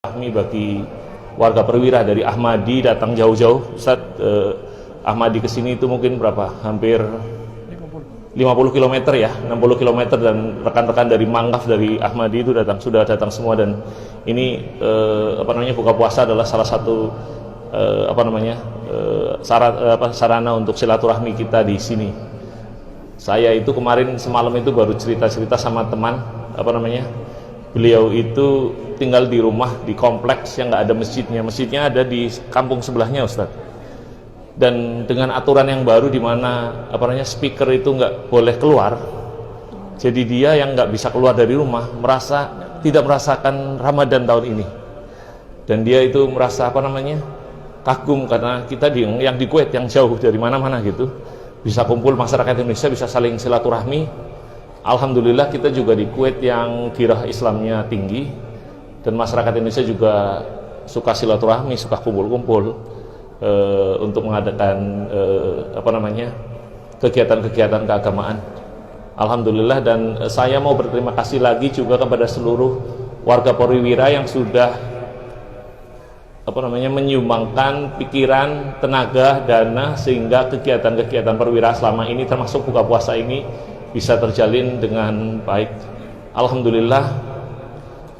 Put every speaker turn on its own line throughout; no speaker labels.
Kami bagi warga Perwira dari Ahmadi datang jauh-jauh, Ustaz. Ahmadi ke sini itu mungkin berapa? Hampir 50 km ya, 60 km, dan rekan-rekan dari Manggaf dari Ahmadi itu sudah datang semua. Dan ini buka puasa adalah salah satu sarana untuk silaturahmi kita di sini. Saya itu kemarin semalam itu baru cerita-cerita sama teman, beliau itu tinggal di rumah di kompleks yang nggak ada masjidnya. Masjidnya ada di kampung sebelahnya, Ustaz. Dan dengan aturan yang baru di mana speaker itu nggak boleh keluar, jadi dia yang nggak bisa keluar dari rumah tidak merasakan Ramadan tahun ini. Dan dia itu merasa kagum karena kita yang di Kuwait yang jauh dari mana-mana gitu bisa kumpul, masyarakat Indonesia bisa saling silaturahmi. Alhamdulillah kita juga di Kuwait yang kirah Islamnya tinggi, dan masyarakat Indonesia juga suka silaturahmi, suka kumpul-kumpul untuk mengadakan kegiatan-kegiatan keagamaan. Alhamdulillah. Dan saya mau berterima kasih lagi juga kepada seluruh warga Perwira yang sudah menyumbangkan pikiran, tenaga, dana, sehingga kegiatan-kegiatan Perwira selama ini termasuk buka puasa ini bisa terjalin dengan baik. Alhamdulillah,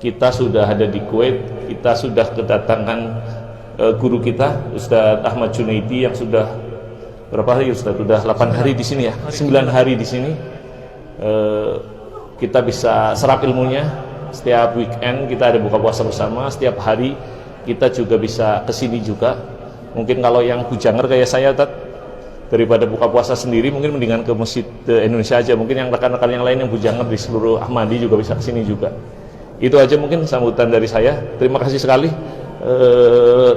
kita sudah ada di Kuwait, kita sudah kedatangan guru kita Ustadz Ahmad Junaidi yang sudah berapa hari, Ustadz? Sudah 8 hari di sini ya, 9 hari di sini. Kita bisa serap ilmunya. Setiap weekend kita ada buka puasa bersama, setiap hari kita juga bisa kesini juga. Mungkin kalau yang bujanger kayak saya, daripada buka puasa sendiri, mungkin mendingan ke Masjid Indonesia aja. Mungkin yang rekan-rekan yang lain yang bujanger di seluruh Ahmadi juga bisa kesini juga. Itu aja mungkin sambutan dari saya. Terima kasih sekali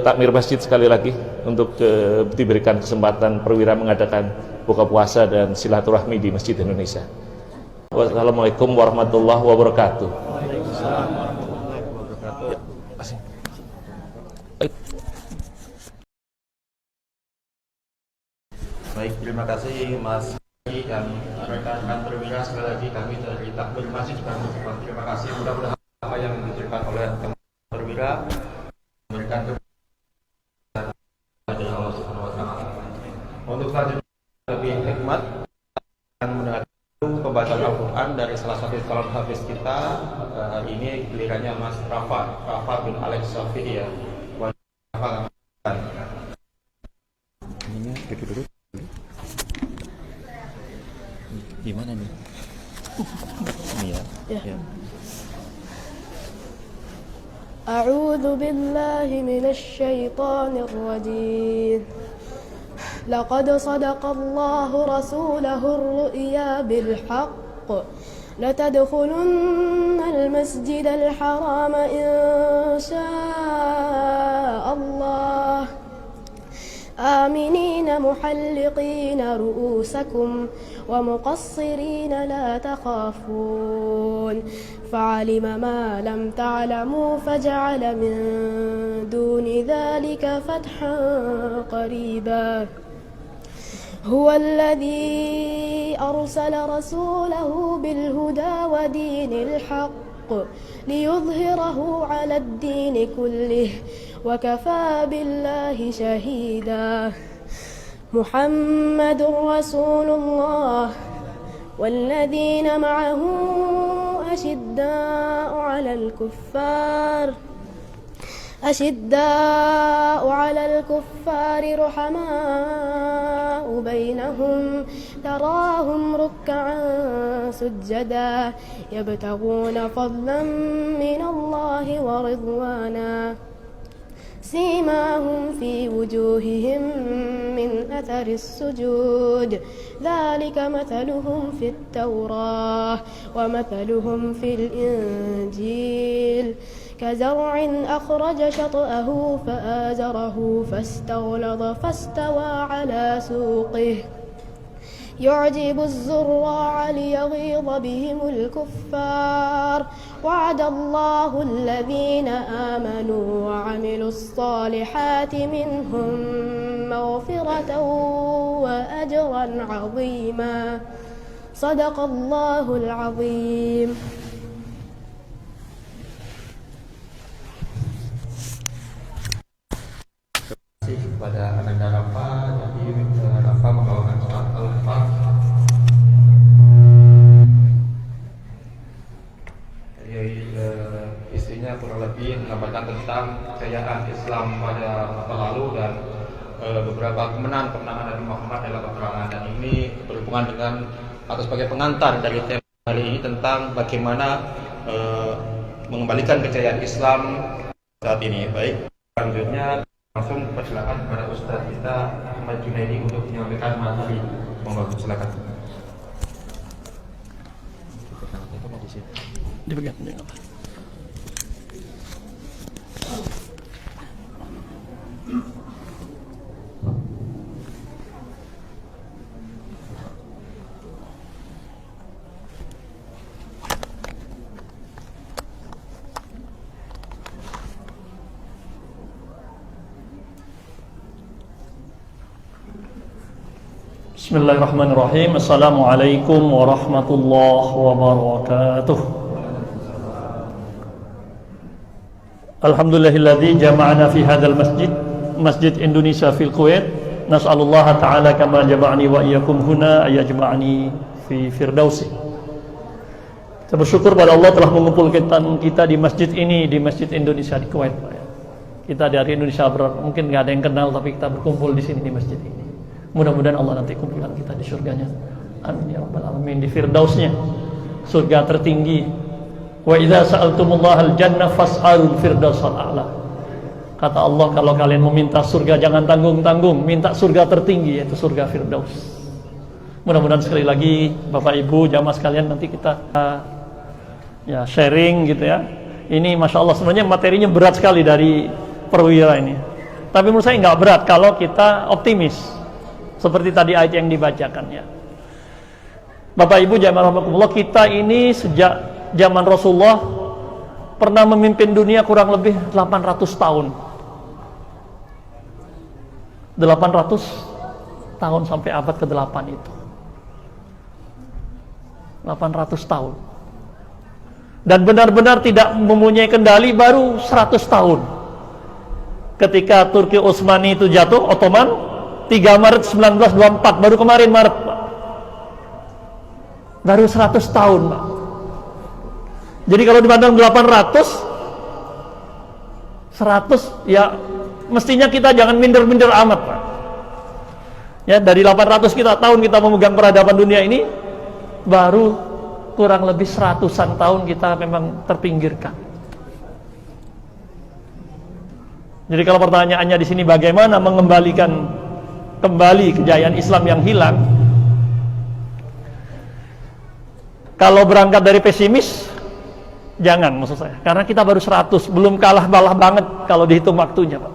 Takmir Masjid sekali lagi untuk diberikan kesempatan Perwira mengadakan buka puasa dan silaturahmi di Masjid Indonesia. Wassalamualaikum warahmatullahi wabarakatuh.
Baik, terima kasih Mas dan rekan-rekan Perwira. Sekali lagi kami dari Takmir Masjid juga mengucapkan terima kasih. Mudah-mudahan apa yang diberikan oleh teman Perwira memberikan kepada Allah Subhanahu wa taala. Untuk selanjutnya lebih hikmat akan mendengarkan pembacaan Al-Qur'an dari salah satu calon hafiz kita. Hari ini gilirannya Mas Rafa bin Alex Syafi'i ya.
Ininya duduk. Gimana nih? Ini ya.
أعوذ بالله من الشيطان الرجيم لقد صدق الله رسوله الرؤيا بالحق لتدخلن المسجد الحرام إن شاء الله آمنين محلقين رؤوسكم ومقصرين لا تخافون فعلم ما لم تعلموا فجعل من دون ذلك فتحا قريبا هو الذي أرسل رسوله بالهدى ودين الحق ليظهره على الدين كله وكفى بالله شهيدا محمد رسول الله والذين معه أشداء على الكفار رحماء بينهم تراهم ركعا سجدا يبتغون فضلا من الله ورضوانا سيماهم في وجوههم من أثر السجود ذلك مثلهم في التوراة ومثلهم في الإنجيل كزرع أخرج شطأه فآزره فاستغلظ فاستوى على سوقه يعجب الزراع ليغيظ بهم الكفار وعد الله الذين آمنوا وعملوا الصالحات منهم مغفرة وأجرا عظيما صدق الله العظيم.
Islam pada masa lalu dan beberapa kemenangan Nabi Muhammad dalam peperangan, dan ini berhubungan dengan atau sebagai pengantar dari tema hari ini tentang bagaimana mengembalikan kejayaan Islam saat ini. Baik, selanjutnya langsung persilakan kepada Ustaz kita Ahmad Junaidi untuk menyampaikan materi. Monggo, silakan.
Bismillahirrahmanirrahim. Assalamualaikum warahmatullahi wabarakatuh. Alhamdulillahilladzi jama'ana fi hadzal masjid, Masjid Indonesia fil Kuwait. Nas'alullaha ta'ala kama jama'ani wa iyyakum huna ayajma'ani fi firdausi. Saya bersyukur pada Allah telah mengumpulkan kita di masjid ini, di Masjid Indonesia di Kuwait. Kita dari Indonesia mungkin nggak ada yang kenal, tapi kita berkumpul di sini di masjid ini. Mudah-mudahan Allah nanti kumpulkan kita di surganya. Amin ya rabbal alamin, di firdausnya, surga tertinggi. Wa idza sa'altumullahal jannah fas'alul firdausal a'la. Kata Allah, kalau kalian meminta surga jangan tanggung-tanggung, minta surga tertinggi, yaitu surga firdaus. Mudah-mudahan sekali lagi Bapak Ibu jamaah sekalian nanti kita ya sharing gitu ya. Ini Masya Allah sebenarnya materinya berat sekali dari perwira ini, tapi menurut saya nggak berat kalau kita optimis seperti tadi ayat yang dibacakan ya. Bapak Ibu jamaah rahimakumullah, kita ini sejak zaman Rasulullah pernah memimpin dunia kurang lebih 800 tahun. 800 tahun sampai abad ke-8 itu. 800 tahun. Dan benar-benar tidak mempunyai kendali baru 100 tahun. Ketika Turki Utsmani itu jatuh, Ottoman, 3 Maret 1924, baru kemarin Maret, Pak. Baru 100 tahun, Pak. Jadi kalau dipandang 800, 100, ya mestinya kita jangan minder-minder amat, Pak. Ya, dari 800 tahun kita memegang peradaban dunia ini, baru kurang lebih 100-an tahun kita memang terpinggirkan. Jadi kalau pertanyaannya di sini bagaimana mengembalikan kembali kejayaan Islam yang hilang, kalau berangkat dari pesimis jangan, maksud saya, karena kita baru 100, belum kalah banget kalau dihitung waktunya, Pak.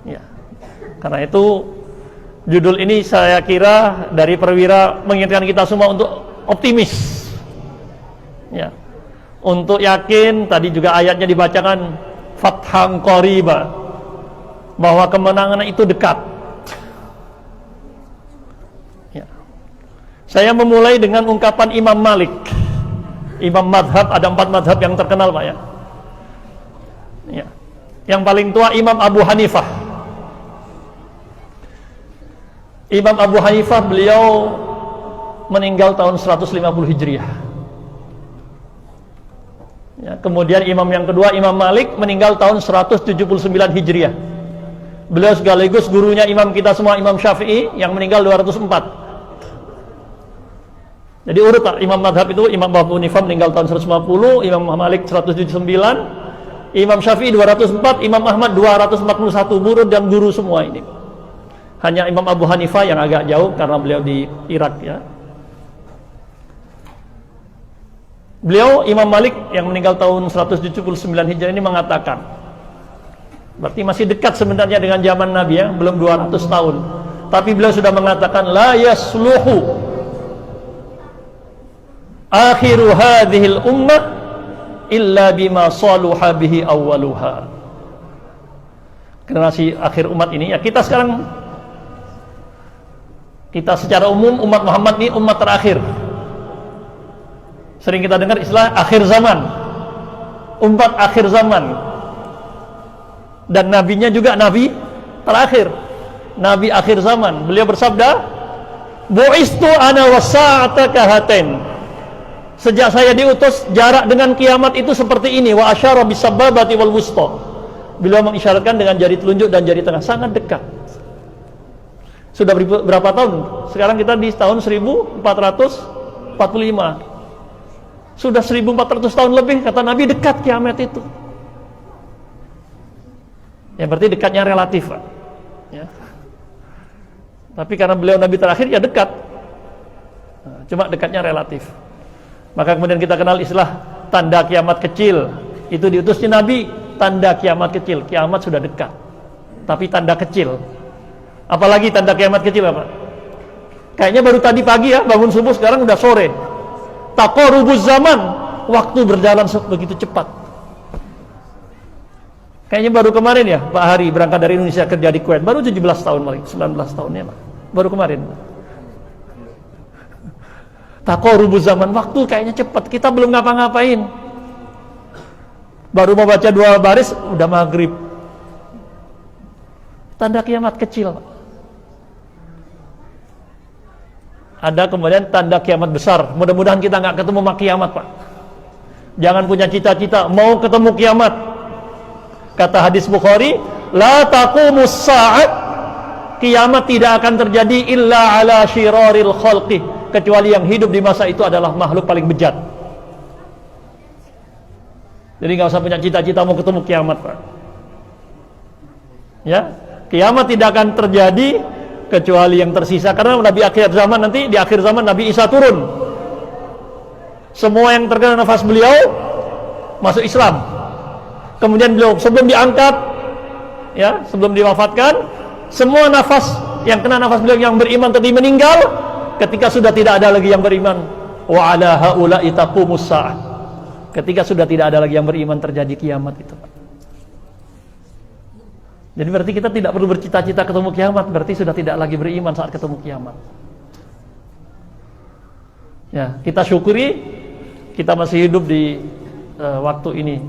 Ya, karena itu judul ini saya kira dari perwira mengingatkan kita semua untuk optimis ya, untuk yakin. Tadi juga ayatnya dibacakan, fathang qoriba, bahwa kemenangan itu dekat. Ya. Saya memulai dengan ungkapan Imam Malik. Imam madhab, ada 4 madhab yang terkenal, Pak ya. Ya. Yang paling tua Imam Abu Hanifah. Imam Abu Hanifah beliau meninggal tahun 150 Hijriah. Ya, kemudian imam yang kedua Imam Malik meninggal tahun 179 Hijriah. Beliau sekaligus gurunya imam kita semua, Imam Syafi'i, yang meninggal 204. Jadi urut, Pak. Imam madhab itu Imam Abu Hanifah meninggal tahun 150, Imam Malik 179, Imam Syafi'i 204, Imam Ahmad 241. Murid dan guru semua ini. Hanya Imam Abu Hanifah yang agak jauh karena beliau di Irak ya. Beliau Imam Malik yang meninggal tahun 179 Hijriah ini mengatakan, berarti masih dekat sebenarnya dengan zaman Nabi ya, belum 200 tahun. Tapi beliau sudah mengatakan, la yasluhu akhiru hadhil ummah illa bima saluha bihi awwaluha. Generasi akhir umat ini ya, kita sekarang, kita secara umum umat Muhammad ini umat terakhir. Sering kita dengar istilah akhir zaman, umat akhir zaman. Dan nabinya juga nabi terakhir, nabi akhir zaman. Beliau bersabda, bu'istu ana wasa'ata kahaten. Sejak saya diutus, jarak dengan kiamat itu seperti ini. Wa asyara bisababati wal wusta. Beliau mengisyaratkan dengan jari telunjuk dan jari tengah, sangat dekat. Sudah berapa tahun? Sekarang kita di tahun 1445. Sudah 1400 tahun lebih, kata Nabi, dekat kiamat itu. Ya berarti dekatnya relatif, Pak. Ya. Tapi karena beliau Nabi terakhir, ya dekat. Nah, cuma dekatnya relatif. Maka kemudian kita kenal istilah tanda kiamat kecil. Itu diutusnya Nabi, tanda kiamat kecil. Kiamat sudah dekat, tapi tanda kecil. Apalagi tanda kiamat kecil apa? Kayaknya baru tadi pagi ya, bangun subuh, sekarang udah sore. Taqarubuz zaman, waktu berjalan begitu cepat. Kayaknya baru kemarin ya Pak Hari berangkat dari Indonesia kerja di Kuwait, baru 17 tahun paling, 19 tahunnya Pak. Baru kemarin. Taqarubuz zaman, waktu kayaknya cepat. Kita belum ngapa-ngapain. Baru mau baca 2 baris udah maghrib. Tanda kiamat kecil, Pak. Ada kemudian tanda kiamat besar. Mudah-mudahan kita nggak ketemu sama kiamat, Pak. Jangan punya cita-cita mau ketemu kiamat. Kata hadis Bukhari, la taqumus sa'at, kiamat tidak akan terjadi illa ala syiraril khalqi, kecuali yang hidup di masa itu adalah makhluk paling bejat. Jadi nggak usah punya cita-cita mau ketemu kiamat, Pak. Ya, kiamat tidak akan terjadi kecuali yang tersisa, karena Nabi akhir zaman nanti, di akhir zaman Nabi Isa turun. Semua yang terkena nafas beliau masuk Islam. Kemudian beliau sebelum diangkat, ya, sebelum diwafatkan, semua nafas yang kena nafas beliau yang beriman tadi meninggal. Ketika sudah tidak ada lagi yang beriman, wa ala haula'i taqumus sa'ah. Ketika sudah tidak ada lagi yang beriman, terjadi kiamat itu, Pak. Jadi berarti kita tidak perlu bercita-cita ketemu kiamat, berarti sudah tidak lagi beriman saat ketemu kiamat. Ya, kita syukuri kita masih hidup di waktu ini.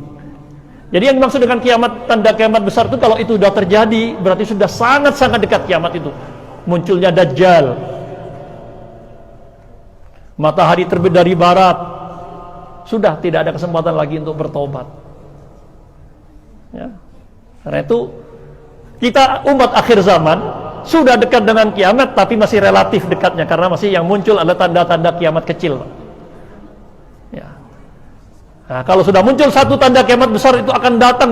Jadi yang dimaksud dengan kiamat, tanda kiamat besar itu, kalau itu sudah terjadi, berarti sudah sangat-sangat dekat kiamat itu. Munculnya Dajjal. Matahari terbit dari barat. Sudah tidak ada kesempatan lagi untuk bertobat. Ya. Karena itu kita umat akhir zaman sudah dekat dengan kiamat, tapi masih relatif dekatnya, karena masih yang muncul adalah tanda-tanda kiamat kecil. Ya. Nah, kalau sudah muncul satu tanda kiamat besar, itu akan datang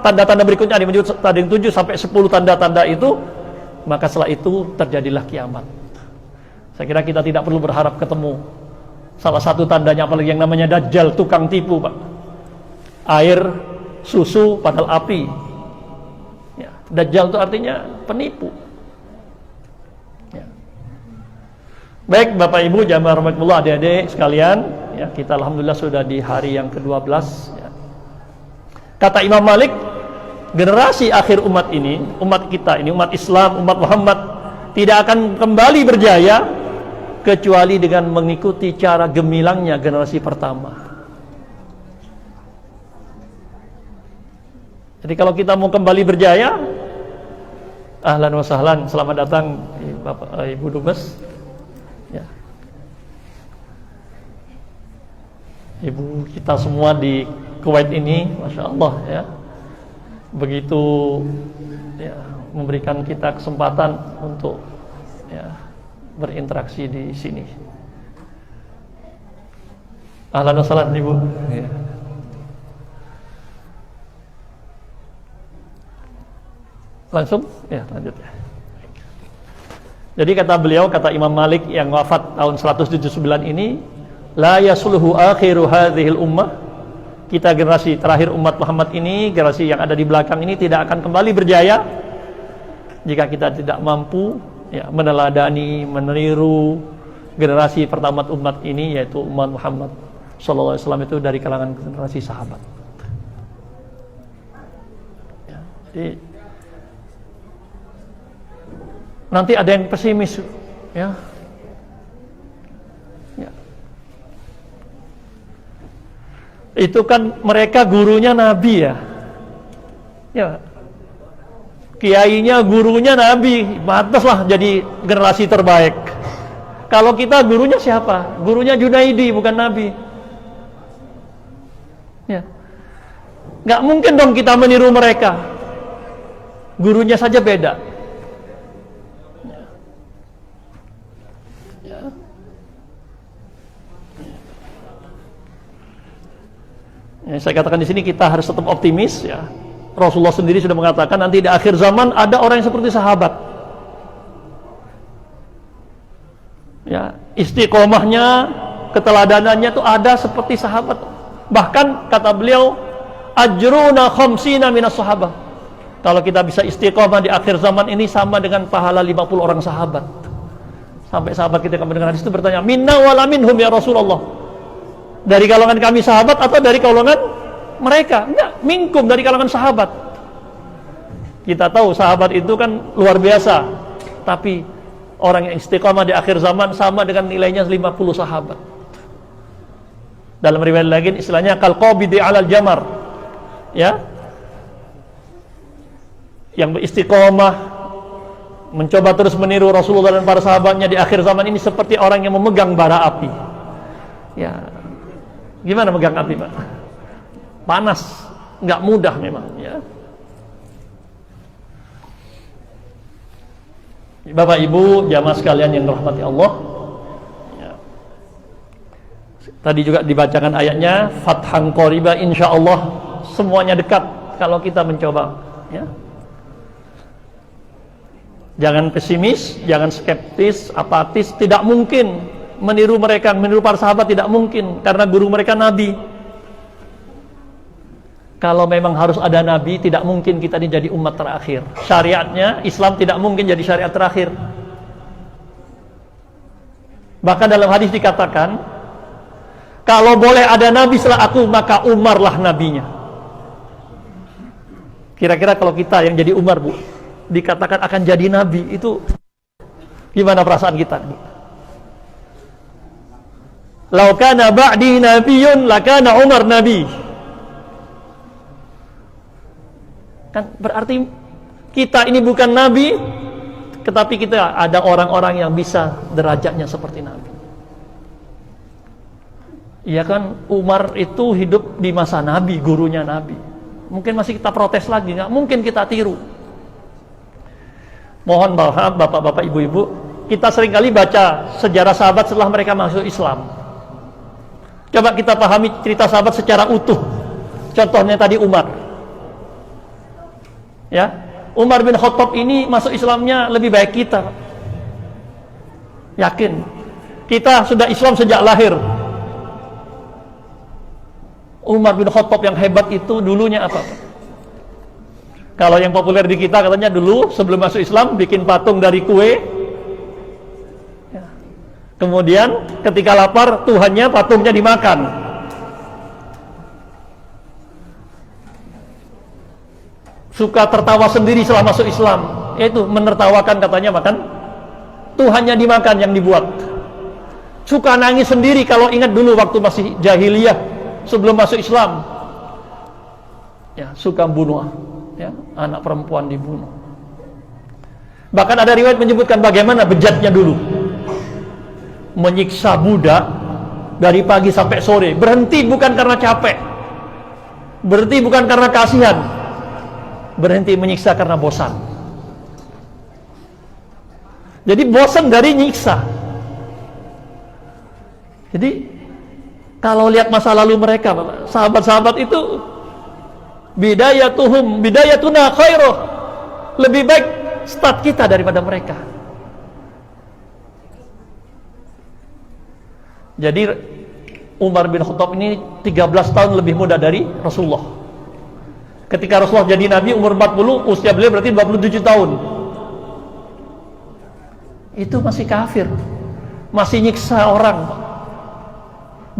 tanda-tanda berikutnya, ada yang 7 sampai 10 tanda-tanda itu, maka setelah itu terjadilah kiamat. Saya kira kita tidak perlu berharap ketemu. Salah satu tandanya apalagi yang namanya Dajjal, tukang tipu, Pak. Air, susu, padahal api. Ya, Dajjal itu artinya penipu. Ya. Baik Bapak Ibu jamaah rahmatullah, adik-adik sekalian, ya, kita alhamdulillah sudah di hari yang ke-12. Ya. Kata Imam Malik, generasi akhir umat ini, umat kita ini, umat Islam, umat Muhammad, tidak akan kembali berjaya kecuali dengan mengikuti cara gemilangnya generasi pertama. Jadi kalau kita mau kembali berjaya, ahlan wa sahlan, selamat datang Bapak Ibu Dubes. Ya. Ibu kita semua di Kuwait ini, Masya Allah ya, begitu ya, memberikan kita kesempatan untuk ya, berinteraksi di sini. Ahlan wa sahlan Ibu. Ya. Langsung ya, lanjut ya. Jadi kata beliau, kata Imam Malik yang wafat tahun 179 ini, la yasluhu akhiru hadhil ummah, kita generasi terakhir umat Muhammad ini, generasi yang ada di belakang ini tidak akan kembali berjaya jika kita tidak mampu ya, meneladani, meniru generasi pertama umat ini, yaitu umat Muhammad sallallahu alaihi wasallam, itu dari kalangan generasi sahabat. Ya, jadi nanti ada yang pesimis ya. Ya. Itu kan mereka gurunya Nabi ya. Ya. Kiainya gurunya Nabi, pantaslah jadi generasi terbaik. Kalau kita gurunya siapa? Gurunya Junaidi, bukan Nabi. Ya. Nggak mungkin dong kita meniru mereka. gurunya saja beda. Ya, saya katakan di sini kita harus tetap optimis ya. Rasulullah sendiri sudah mengatakan nanti di akhir zaman ada orang yang seperti sahabat. Ya, istiqomahnya, keteladanannya itu ada seperti sahabat. Bahkan kata beliau, ajruna khamsina minas sahabah. Kalau kita bisa istiqomah di akhir zaman ini sama dengan pahala 50 orang sahabat. Sampai sahabat kita mendengar hadis itu bertanya, minna wala minhum ya Rasulullah. Dari kalangan kami sahabat atau dari kalangan mereka? Enggak, minkum, dari kalangan sahabat. Kita tahu sahabat itu kan luar biasa. Tapi orang yang istiqamah di akhir zaman sama dengan nilainya 50 sahabat. Dalam riwayat lagi istilahnya kal qabidi 'alal jamar. Ya. Yang istiqamah mencoba terus meniru Rasulullah dan para sahabatnya di akhir zaman ini seperti orang yang memegang bara api. Ya. Gimana megang api, Pak? Panas, nggak mudah memang, ya. Bapak Ibu, jamaah sekalian yang dirahmati Allah. Ya. Tadi juga dibacakan ayatnya, Fathan qoriba, insyaallah semuanya dekat kalau kita mencoba, ya. Jangan pesimis, jangan skeptis, apatis, tidak mungkin meniru mereka, meniru para sahabat tidak mungkin karena guru mereka Nabi. Kalau memang harus ada Nabi, tidak mungkin kita ini jadi umat terakhir. Syariatnya, Islam tidak mungkin jadi syariat terakhir. Bahkan dalam hadis dikatakan, kalau boleh ada Nabi setelah aku, maka Umarlah nabinya. Kira-kira kalau kita yang jadi Umar, Bu, dikatakan akan jadi Nabi, itu gimana perasaan kita, Bu? Lau kana ba'di nabiyyun lakana Umar nabi. Kan berarti kita ini bukan nabi, tetapi kita ada orang-orang yang bisa derajatnya seperti nabi. Iya kan, Umar itu hidup di masa nabi, gurunya nabi. Mungkin masih kita protes lagi, nggak mungkin kita tiru. Mohon maaf bapak-bapak, ibu-ibu, kita seringkali baca sejarah sahabat setelah mereka masuk Islam. Coba kita pahami cerita sahabat secara utuh. Contohnya tadi Umar. Ya, Umar bin Khattab ini masuk Islamnya lebih baik kita. Yakin. Kita sudah Islam sejak lahir. Umar bin Khattab yang hebat itu dulunya apa? Kalau yang populer di kita katanya dulu sebelum masuk Islam bikin patung dari kue. Kemudian ketika lapar, Tuhannya patungnya dimakan. Suka tertawa sendiri setelah masuk Islam, yaitu menertawakan katanya makan Tuhannya dimakan yang dibuat. Suka nangis sendiri kalau ingat dulu waktu masih jahiliyah sebelum masuk Islam. Ya, suka bunuh, ya, anak perempuan dibunuh. Bahkan ada riwayat menyebutkan bagaimana bejatnya dulu. Menyiksa budak dari pagi sampai sore, berhenti bukan karena capek, berhenti bukan karena kasihan, berhenti menyiksa karena bosan. Jadi bosan dari nyiksa. Jadi kalau lihat masa lalu mereka, sahabat-sahabat itu bidayatuna khairuh, lebih baik start kita daripada mereka. Jadi Umar bin Khattab ini 13 tahun lebih muda dari Rasulullah. Ketika Rasulullah jadi Nabi umur 40, usia beliau berarti 27 tahun. Itu masih kafir, masih nyiksa orang,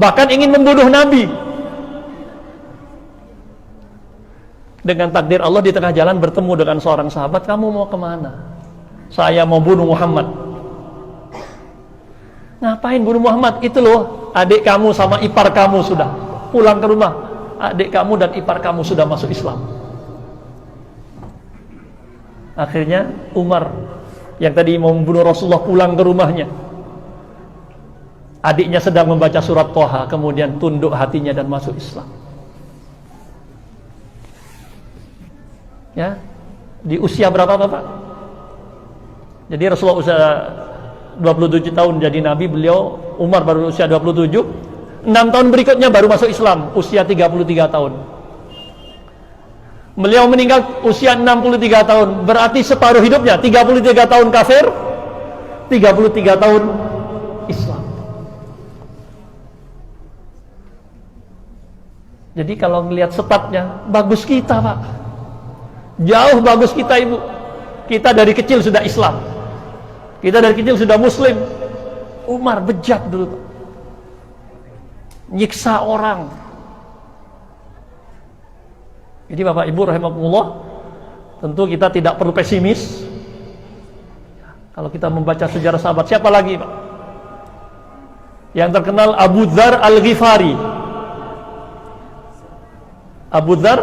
bahkan ingin membunuh Nabi. Dengan takdir Allah di tengah jalan bertemu dengan seorang sahabat, kamu mau kemana? Saya mau bunuh Muhammad. Ngapain bunuh Muhammad? Itu loh, adik kamu sama ipar kamu sudah pulang ke rumah. Adik kamu dan ipar kamu sudah masuk Islam. Akhirnya Umar yang tadi mau membunuh Rasulullah pulang ke rumahnya. Adiknya sedang membaca surat Thaha, kemudian tunduk hatinya dan masuk Islam. Ya, Di usia berapa Bapak? Jadi Rasulullah usia 27 tahun jadi Nabi, beliau Umar baru usia 27. 6 tahun berikutnya baru masuk Islam, usia 33 tahun. Beliau meninggal usia 63 tahun, berarti separuh hidupnya 33 tahun kafir, 33 tahun Islam. Jadi kalau melihat statnya, bagus kita Pak, jauh bagus kita Ibu. Kita dari kecil sudah Islam, kita dari kecil sudah Muslim. Umar bejat dulu Pak, nyiksa orang. Jadi Bapak Ibu rahimakumullah, tentu kita tidak perlu pesimis. Kalau kita membaca sejarah sahabat, siapa lagi Pak? Yang terkenal Abu Dzar Al-Ghifari. Abu Dzar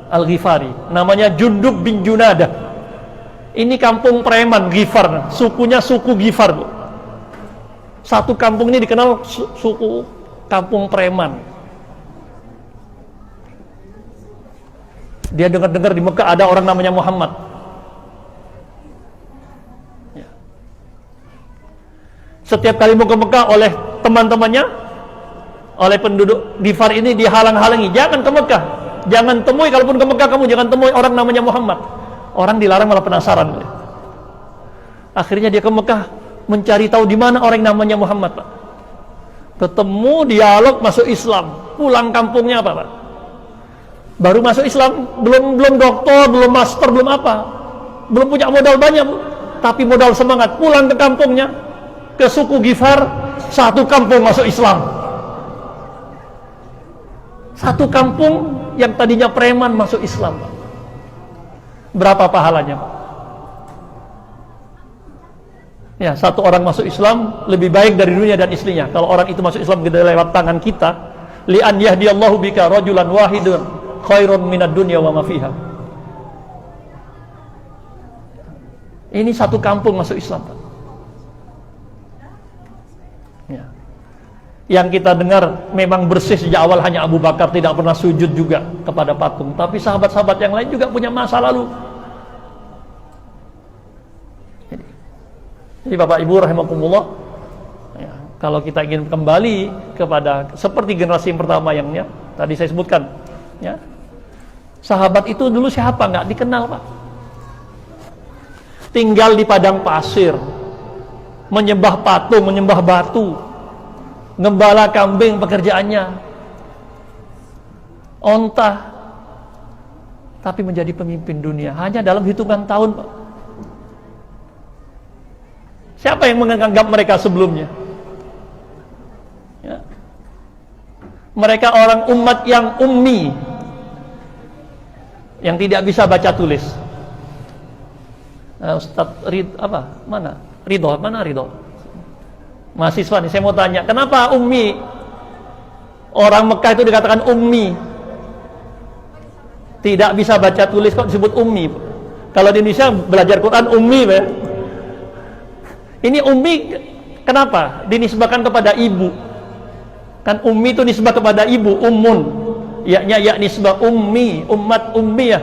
Al-Ghifari, namanya Jundub bin Junadah. Ini kampung preman Ghifar, sukunya suku Ghifar Bu. Satu kampung ini dikenal suku kampung preman. Dia dengar-dengar di Mekah ada orang namanya Muhammad. Ya. Setiap kali mau ke Mekah oleh teman-temannya, oleh penduduk Ghifar ini dihalang-halangi, jangan ke Mekah, jangan temui, kalaupun ke Mekah kamu jangan temui orang namanya Muhammad. Orang dilarang malah penasaran. Akhirnya dia ke Mekah mencari tahu di mana orang namanya Muhammad Pak. Ketemu, dialog, masuk Islam, pulang kampungnya apa Pak? Baru masuk Islam, belum doktor, belum master, belum apa, belum punya modal banyak Bu, tapi modal semangat. Pulang ke kampungnya, ke suku Ghifar, satu kampung masuk Islam. Satu kampung yang tadinya preman masuk Islam Pak. Berapa pahalanya Pak? Ya, satu orang masuk Islam lebih baik dari dunia dan istrinya. Kalau orang itu masuk Islam lewat tangan kita, li an yahdiyallahu bika rajulan wahidun khairun minad dunya wa ma fiha. Ini satu kampung masuk Islam Pak. Ya. Yang kita dengar memang bersih sejak awal hanya Abu Bakar, tidak pernah sujud juga kepada patung. Tapi sahabat-sahabat yang lain juga punya masa lalu. Jadi Bapak Ibu rahimakumullah, ya, kalau kita ingin kembali kepada seperti generasi yang pertama yang ya, tadi saya sebutkan, ya, sahabat itu dulu siapa? Nggak dikenal Pak. Tinggal di padang pasir, menyembah patung, menyembah batu, ngembala kambing pekerjaannya, onta, tapi menjadi pemimpin dunia hanya dalam hitungan tahun Pak. Siapa yang menganggap mereka sebelumnya? Ya. Mereka orang umat yang ummi, yang tidak bisa baca tulis. Ustaz Ridho, mahasiswa nih, saya mau tanya, kenapa ummi? Orang Mekah itu dikatakan ummi, tidak bisa baca tulis, kok disebut ummi? Kalau di Indonesia belajar Quran ummi ya. Ini ummi kenapa? Dinisbahkan kepada ibu. Kan ummi itu nisbah kepada ibu, ummun. Ya nisbah ummi, umat ummiyah.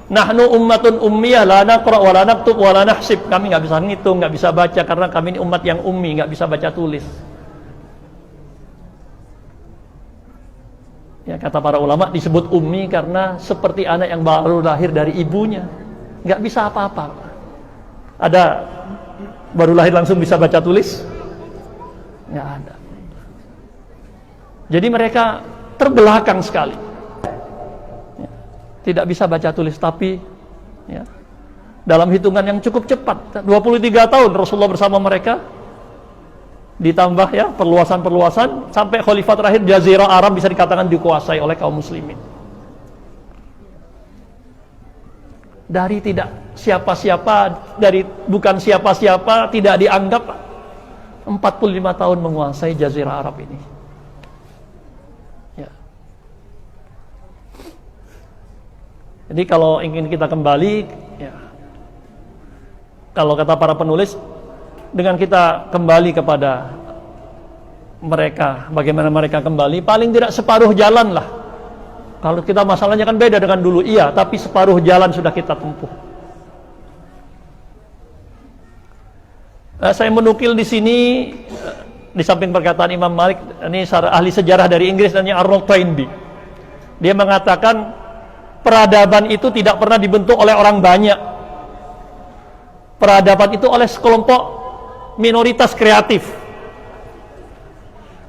Nahnu ummatun ummiyah, la naqra wa la naktub wa la nahsib. Kami enggak bisa ngitung, enggak bisa baca karena kami ini umat yang ummi, enggak bisa baca tulis. Ya, kata para ulama disebut ummi karena seperti anak yang baru lahir dari ibunya, enggak bisa apa-apa. Ada baru lahir langsung bisa baca tulis? Nggak ada. Jadi mereka terbelakang sekali, ya, tidak bisa baca tulis. Tapi ya, dalam hitungan yang cukup cepat, 23 tahun Rasulullah bersama mereka, ditambah ya perluasan-perluasan, sampai khalifah terakhir Jazirah Arab bisa dikatakan dikuasai oleh kaum muslimin. Dari tidak siapa-siapa, dari bukan siapa-siapa, tidak dianggap, 45 tahun menguasai Jazirah Arab ini. Ya. Jadi kalau ingin kita kembali, ya, kalau kata para penulis, dengan kita kembali kepada mereka, bagaimana mereka kembali, paling tidak separuh jalan lah Kalau kita masalahnya kan beda dengan dulu, iya, tapi separuh jalan sudah kita tempuh. Saya menukil di sini di samping perkataan Imam Malik, ini ahli sejarah dari Inggris, namanya Arnold Toynbee. Dia mengatakan peradaban itu tidak pernah dibentuk oleh orang banyak. Peradaban itu oleh sekelompok minoritas kreatif.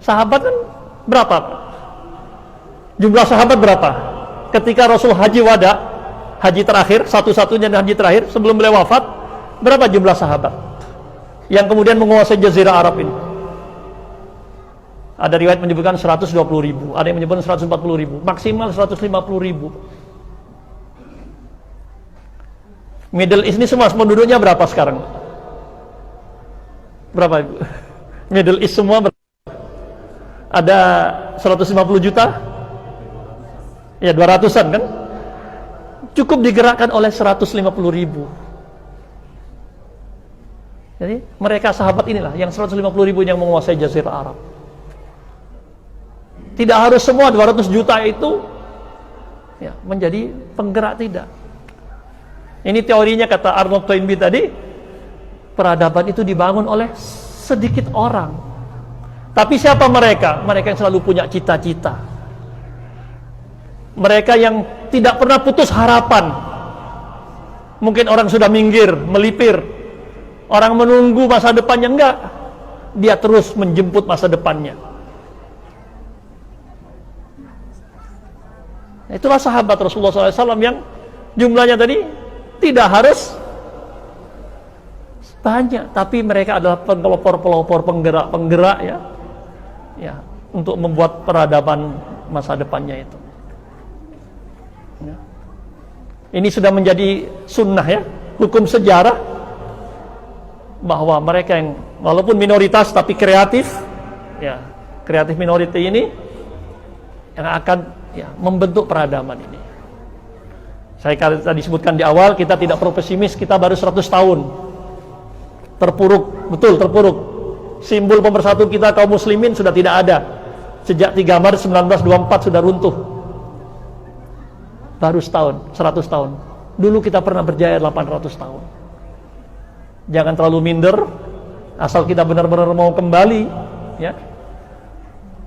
Sahabat kan berapa? Jumlah sahabat berapa? Ketika Rasul haji wada, haji terakhir, satu-satunya haji terakhir sebelum beliau wafat, berapa jumlah sahabat yang kemudian menguasai jazirah Arab ini? Ada riwayat menyebutkan 120.000, ada yang menyebutkan 140.000, maksimal 150.000. Middle East ini semua penduduknya berapa sekarang? Berapa, Ibu? Middle East semua berapa? Ada 150 juta? Ya 200-an kan? Cukup digerakkan oleh 150.000. Jadi mereka sahabat inilah yang 150.000 yang menguasai jazirah Arab. Tidak harus semua 200 juta itu ya, menjadi penggerak, tidak. Ini teorinya, kata Arnold Toynbee tadi, peradaban itu dibangun oleh sedikit orang. Tapi siapa mereka? Mereka yang selalu punya cita-cita. Mereka yang tidak pernah putus harapan. Mungkin orang sudah minggir, melipir, orang menunggu masa depannya, enggak. Dia terus menjemput masa depannya. Itulah sahabat Rasulullah SAW yang jumlahnya tadi tidak harus banyak, tapi mereka adalah pelopor-pelopor, penggerak-penggerak ya, untuk membuat peradaban masa depannya itu. Ya. Ini sudah menjadi sunnah ya, hukum sejarah, bahwa mereka yang walaupun minoritas tapi kreatif, ya, kreatif minority ini yang akan ya, membentuk peradaban ini. Saya tadi sebutkan di awal, kita tidak perlu pesimis, kita baru 100 tahun terpuruk, betul terpuruk. Simbol pemersatu kita kaum muslimin sudah tidak ada. Sejak 3 Maret 1924 sudah runtuh. Baru setahun, 100 tahun. Dulu kita pernah berjaya 800 tahun. Jangan terlalu minder, asal kita benar-benar mau kembali, ya.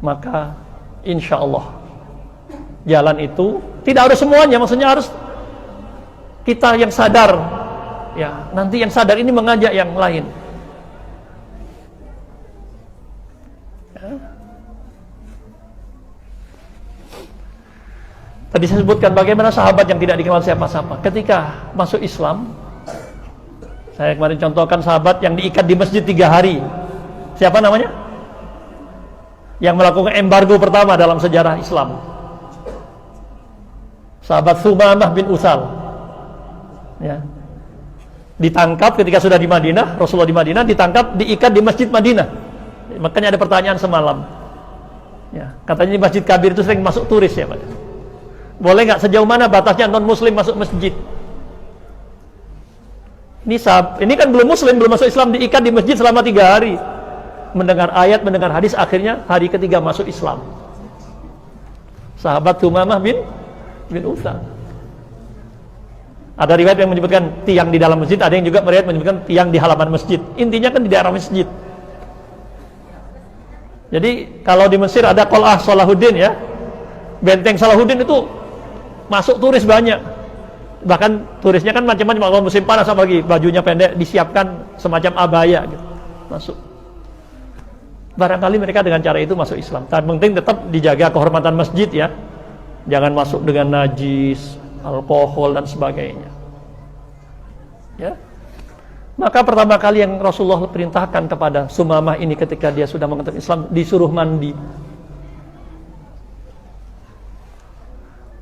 Maka insya Allah jalan itu tidak harus semuanya, maksudnya harus kita yang sadar, ya, nanti yang sadar ini mengajak yang lain. Ya. Tadi saya sebutkan bagaimana sahabat yang tidak dikenal siapa-siapa ketika masuk Islam. Saya kemarin contohkan sahabat yang diikat di masjid 3 hari. Siapa namanya? Yang melakukan embargo pertama dalam sejarah Islam. Sahabat Sumamah bin Utsal. Ya. Ditangkap ketika sudah di Madinah, Rasulullah di Madinah, ditangkap, diikat di masjid Madinah. Makanya ada pertanyaan semalam. Ya, katanya di Masjid Kabir itu sering masuk turis ya, Pak. Boleh nggak, sejauh mana batasnya non muslim masuk masjid? Ini kan belum muslim, belum masuk Islam, diikat di masjid selama 3 hari. Mendengar ayat, mendengar hadis, akhirnya hari ketiga masuk Islam. Sahabat Sumamah bin Utsal. Ada riwayat yang menyebutkan tiang di dalam masjid, ada yang juga riwayat menyebutkan tiang di halaman masjid. Intinya kan di daerah masjid. Jadi kalau di Mesir ada Qal'ah Salahuddin ya, benteng Salahuddin itu masuk turis banyak. Bahkan turisnya kan macam-macam, kalau musim panas apalagi bajunya pendek disiapkan semacam abaya gitu. Masuk. Barangkali mereka dengan cara itu masuk Islam. Tapi penting tetap dijaga kehormatan masjid ya. Jangan masuk dengan najis, alkohol dan sebagainya. Ya. Maka pertama kali yang Rasulullah perintahkan kepada Sumamah ini ketika dia sudah mengenal Islam, disuruh mandi.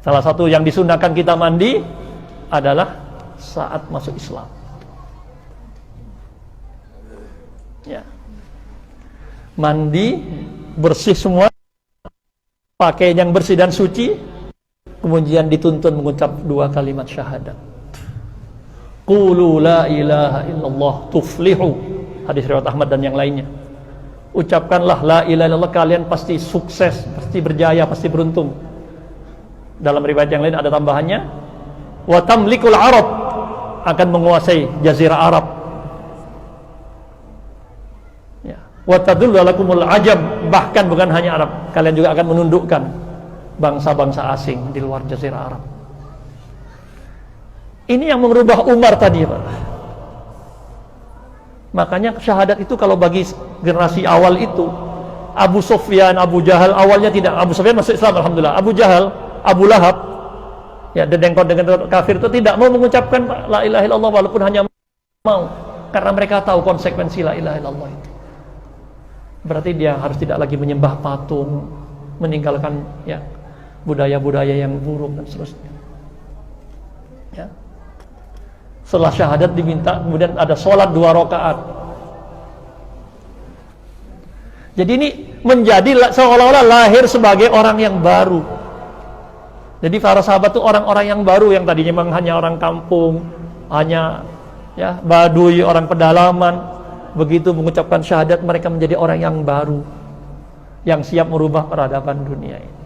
Salah satu yang disunahkan kita mandi adalah saat masuk Islam. Ya. Mandi, bersih semua, pakaian yang bersih dan suci, kemudian dituntun mengucap 2 kalimat syahadat. Qulu la ilaha illallah tuflihu. Hadis riwayat Ahmad dan yang lainnya. Ucapkanlah la ilaha illallah, kalian pasti sukses, pasti berjaya, pasti beruntung. Dalam riwayat yang lain ada tambahannya, wa tamlikul Arab, akan menguasai jazirah Arab. Ya. Wa tadullu lakumul ajam, bahkan bukan hanya Arab, kalian juga akan menundukkan bangsa-bangsa asing di luar jazirah Arab. Ini yang merubah Umar tadi, Pak. Makanya syahadat itu kalau bagi generasi awal itu, Abu Sufyan, Abu Jahal awalnya tidak, Abu Sufyan masuk Islam alhamdulillah. Abu Jahal, Abu Lahab, ya dedengkot dengan kafir itu tidak mau mengucapkan la ilaha illallah walaupun hanya mau, karena mereka tahu konsekuensi la ilaha illallah itu. Berarti dia harus tidak lagi menyembah patung, meninggalkan ya budaya-budaya yang buruk dan seterusnya. Ya. Setelah syahadat diminta kemudian ada sholat 2 rakaat. Jadi ini menjadi seolah-olah lahir sebagai orang yang baru. Jadi para sahabat itu orang-orang yang baru, yang tadinya memang hanya orang kampung, hanya ya badui, orang pedalaman. Begitu mengucapkan syahadat mereka menjadi orang yang baru, yang siap merubah peradaban dunia ini.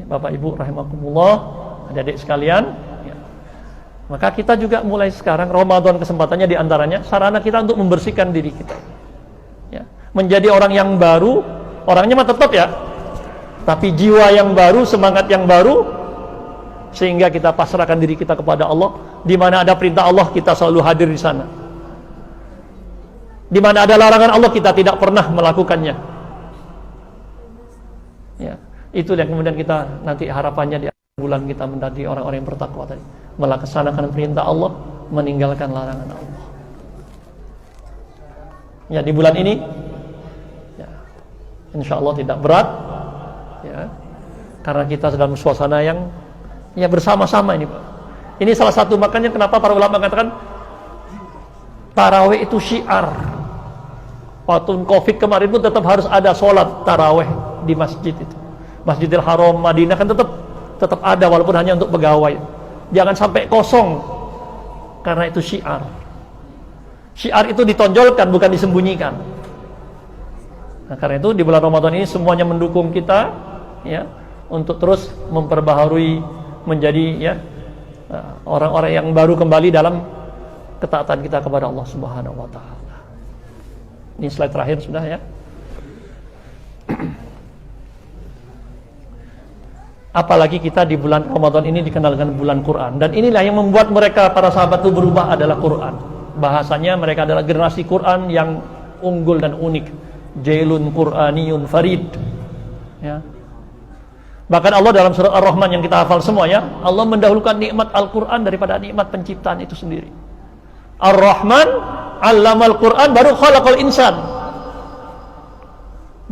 Bapak Ibu rahimakumullah, adik-adik sekalian. Maka kita juga mulai sekarang, Ramadan kesempatannya diantaranya sarana kita untuk membersihkan diri kita ya. Menjadi orang yang baru, orangnya mah tetap ya, tapi jiwa yang baru, semangat yang baru, sehingga kita pasrahkan diri kita kepada Allah. Di mana ada perintah Allah, kita selalu hadir di sana. Di mana ada larangan Allah, kita tidak pernah melakukannya ya. Itu yang kemudian kita nanti harapannya di bulan kita menjadi orang-orang yang bertakwa tadi, melaksanakan perintah Allah, meninggalkan larangan Allah. Ya, di bulan ini ya, insya Allah tidak berat ya, karena kita dalam suasana yang ya bersama-sama ini, Pak. Ini salah satu makanya kenapa para ulama mengatakan tarawih itu syiar. Waktu Covid kemarin pun tetap harus ada sholat tarawih di masjid itu. Masjidil Haram Madinah kan tetap ada walaupun hanya untuk pegawai. Jangan sampai kosong, karena itu syiar. Syiar itu ditonjolkan, bukan disembunyikan. Nah, karena itu di bulan Ramadan ini semuanya mendukung kita ya untuk terus memperbaharui menjadi ya orang-orang yang baru kembali dalam ketaatan kita kepada Allah Subhanahu wa taala. Ini slide terakhir sudah ya. Apalagi kita di bulan Ramadan ini dikenal dengan bulan Quran, dan inilah yang membuat mereka para sahabat itu berubah adalah Quran. Bahasanya mereka adalah generasi Quran yang unggul dan unik, jailun Quraniyun farid ya. Bahkan Allah dalam surat Ar-Rahman yang kita hafal semua ya, Allah mendahulukan nikmat Al-Quran daripada nikmat penciptaan itu sendiri. Ar-Rahman 'allamal Quran baru khalaqal insan.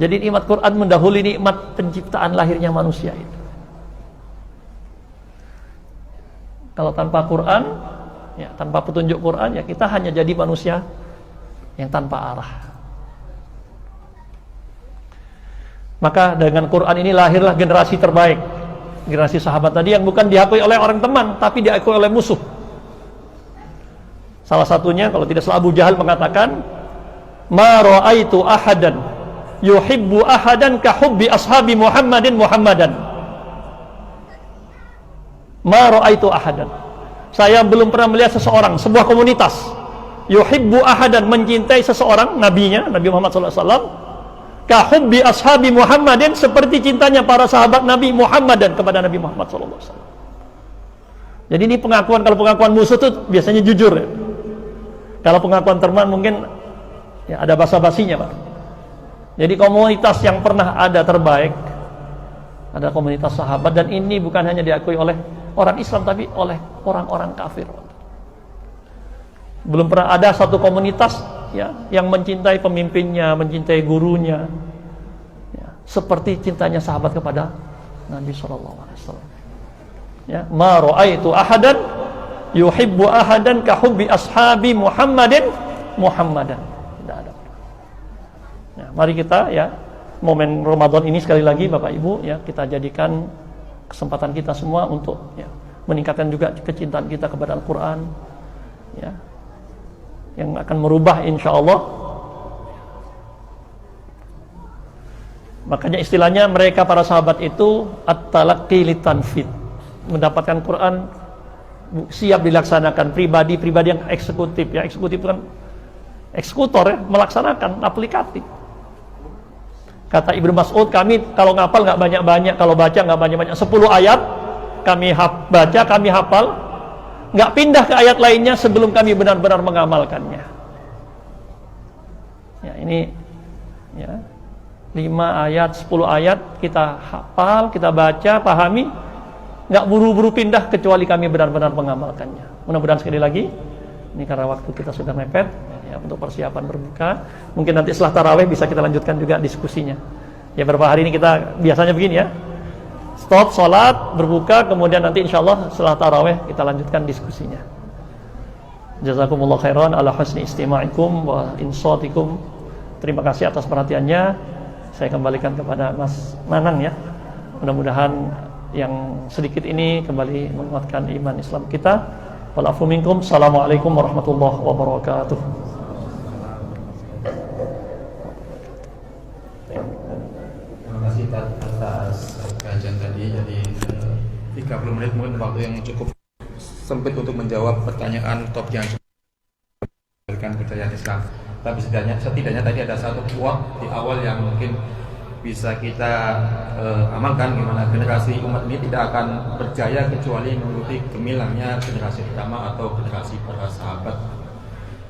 Jadi nikmat Quran mendahului nikmat penciptaan lahirnya manusia itu. Kalau tanpa Quran, ya tanpa petunjuk Quran, ya kita hanya jadi manusia yang tanpa arah. Maka dengan Quran ini lahirlah generasi terbaik, generasi sahabat tadi yang bukan diakui oleh orang teman, tapi diakui oleh musuh. Salah satunya kalau tidak salah Abu Jahal mengatakan, "Ma ra'aitu ahadan yuhibbu ahadan ka hubbi ashabi Muhammadin Muhammadan." Ma ra'aitu ahadan. Saya belum pernah melihat seseorang, sebuah komunitas yuhibbu ahadan, mencintai seseorang, nabinya, Nabi Muhammad SAW, ka hubbi ashabi Muhammadin, seperti cintanya para sahabat Nabi Muhammadan kepada Nabi Muhammad SAW. Jadi ini pengakuan, kalau pengakuan musuh itu biasanya jujur ya. Kalau pengakuan teman mungkin ya ada basa-basinya, Pak. Jadi komunitas yang pernah ada terbaik ada komunitas sahabat, dan ini bukan hanya diakui oleh orang Islam tapi oleh orang-orang kafir. Belum pernah ada satu komunitas ya yang mencintai pemimpinnya, mencintai gurunya ya, seperti cintanya sahabat kepada Nabi SAW. Ya, ma ra'aitu ahadan yuhibbu ahadan ka hubbi ashabi Muhammadin Muhammadan. Tidak ada. Ya, mari kita ya momen Ramadan ini sekali lagi Bapak Ibu ya, kita jadikan kesempatan kita semua untuk ya meningkatkan juga kecintaan kita kepada Al-Qur'an ya, yang akan merubah insyaallah Makanya istilahnya mereka para sahabat itu at-talaqqi litanfid, mendapatkan Quran siap dilaksanakan, pribadi-pribadi yang eksekutif. Ya, eksekutif kan eksekutor ya, melaksanakan, aplikatif. Kata Ibnu Mas'ud, kami kalau ngapal nggak banyak-banyak, kalau baca nggak banyak-banyak, 10 ayat kami baca, kami hafal, nggak pindah ke ayat lainnya sebelum kami benar-benar mengamalkannya. Ya, ini ya 5 ayat, 10 ayat kita hafal, kita baca, pahami, nggak buru-buru pindah kecuali kami benar-benar mengamalkannya. Mudah-mudahan sekali lagi, ini karena waktu kita sudah mepet ya, untuk persiapan berbuka, mungkin nanti setelah tarawih bisa kita lanjutkan juga diskusinya. Ya, beberapa hari ini kita biasanya begini ya, stop, sholat, berbuka, kemudian nanti insya Allah setelah tarawih kita lanjutkan diskusinya. Jazakumullah khairan ala husni istima'ikum wa insatikum. Terima kasih atas perhatiannya. Saya kembalikan kepada Mas Nanang ya. Mudah-mudahan yang sedikit ini kembali menguatkan iman Islam kita. Wal afu minkum. Assalamualaikum warahmatullahi wabarakatuh.
Terima kasih atas kajian tadi. Jadi 30 menit mungkin waktu yang cukup sempit untuk menjawab pertanyaan top yang berikan kepercayaan Islam. Tapi setidaknya tadi ada satu quote di awal yang mungkin bisa kita amalkan, gimana generasi umat ini tidak akan berjaya kecuali mengikuti gemilangnya generasi pertama atau generasi para sahabat.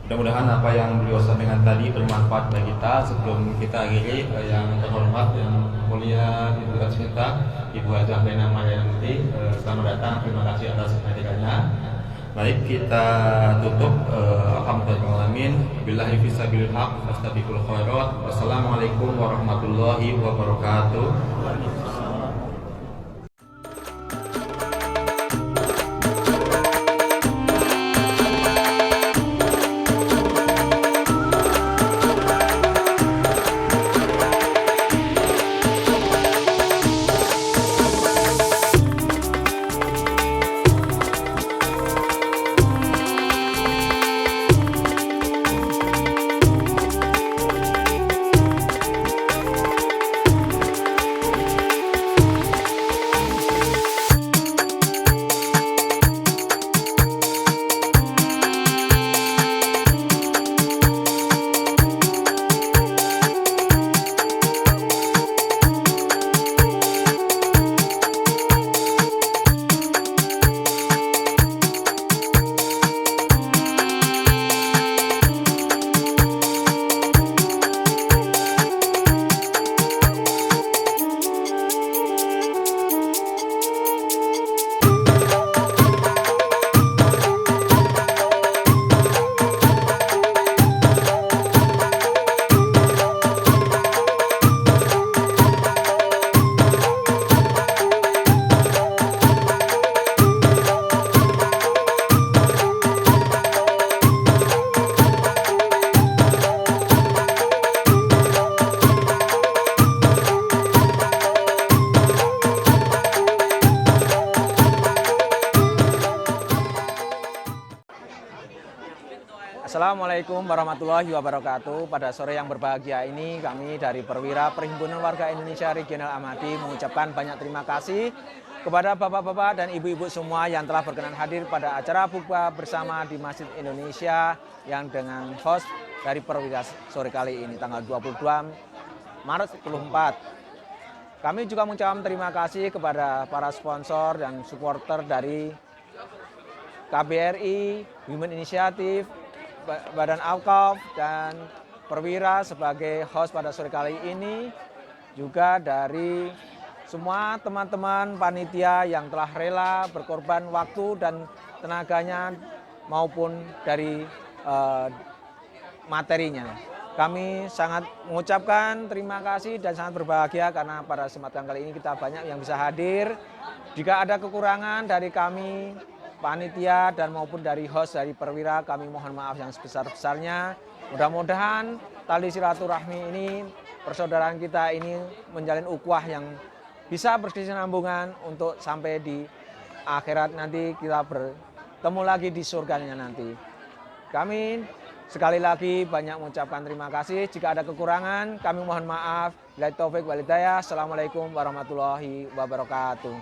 Mudah-mudahan apa yang beliau sampaikan tadi bermanfaat bagi kita. Sebelum kita akhiri, yang terhormat, yang mulia Ibu Asmita, Ibu Hajah Lena Marianuti, selamat datang, terima kasih atas kehadirannya. Baik, kita tutup. Alhamdulillahirrahmanirrahim. Billahi fisabilil haq, fastabiqul khairat. Wassalamualaikum warahmatullahi wabarakatuh.
Assalamualaikum warahmatullahi wabarakatuh. Pada sore yang berbahagia ini kami dari Perwira Perhimpunan Warga Indonesia Regional Amati mengucapkan banyak terima kasih kepada bapak-bapak dan ibu-ibu semua yang telah berkenan hadir pada acara buka bersama di Masjid Indonesia yang dengan host dari Perwira sore kali ini tanggal 22 Maret 2024. Kami juga mengucapkan terima kasih kepada para sponsor dan supporter dari KBRI, Women Initiative, Badan Awqaf dan Perwira sebagai host pada sore kali ini, juga dari semua teman-teman panitia yang telah rela berkorban waktu dan tenaganya maupun dari materinya. Kami sangat mengucapkan terima kasih dan sangat berbahagia karena pada kesempatan kali ini kita banyak yang bisa hadir. Jika ada kekurangan dari kami panitia dan maupun dari host dari Perwira, kami mohon maaf yang sebesar-besarnya. Mudah-mudahan tali silaturahmi ini, persaudaraan kita ini menjalin ukhuwah yang bisa berkesinambungan untuk sampai di akhirat nanti kita bertemu lagi di surganya nanti. Kami Sekali lagi banyak mengucapkan terima kasih. Jika ada kekurangan, kami mohon maaf. Billahi taufik wal hidayah. Assalamualaikum warahmatullahi wabarakatuh.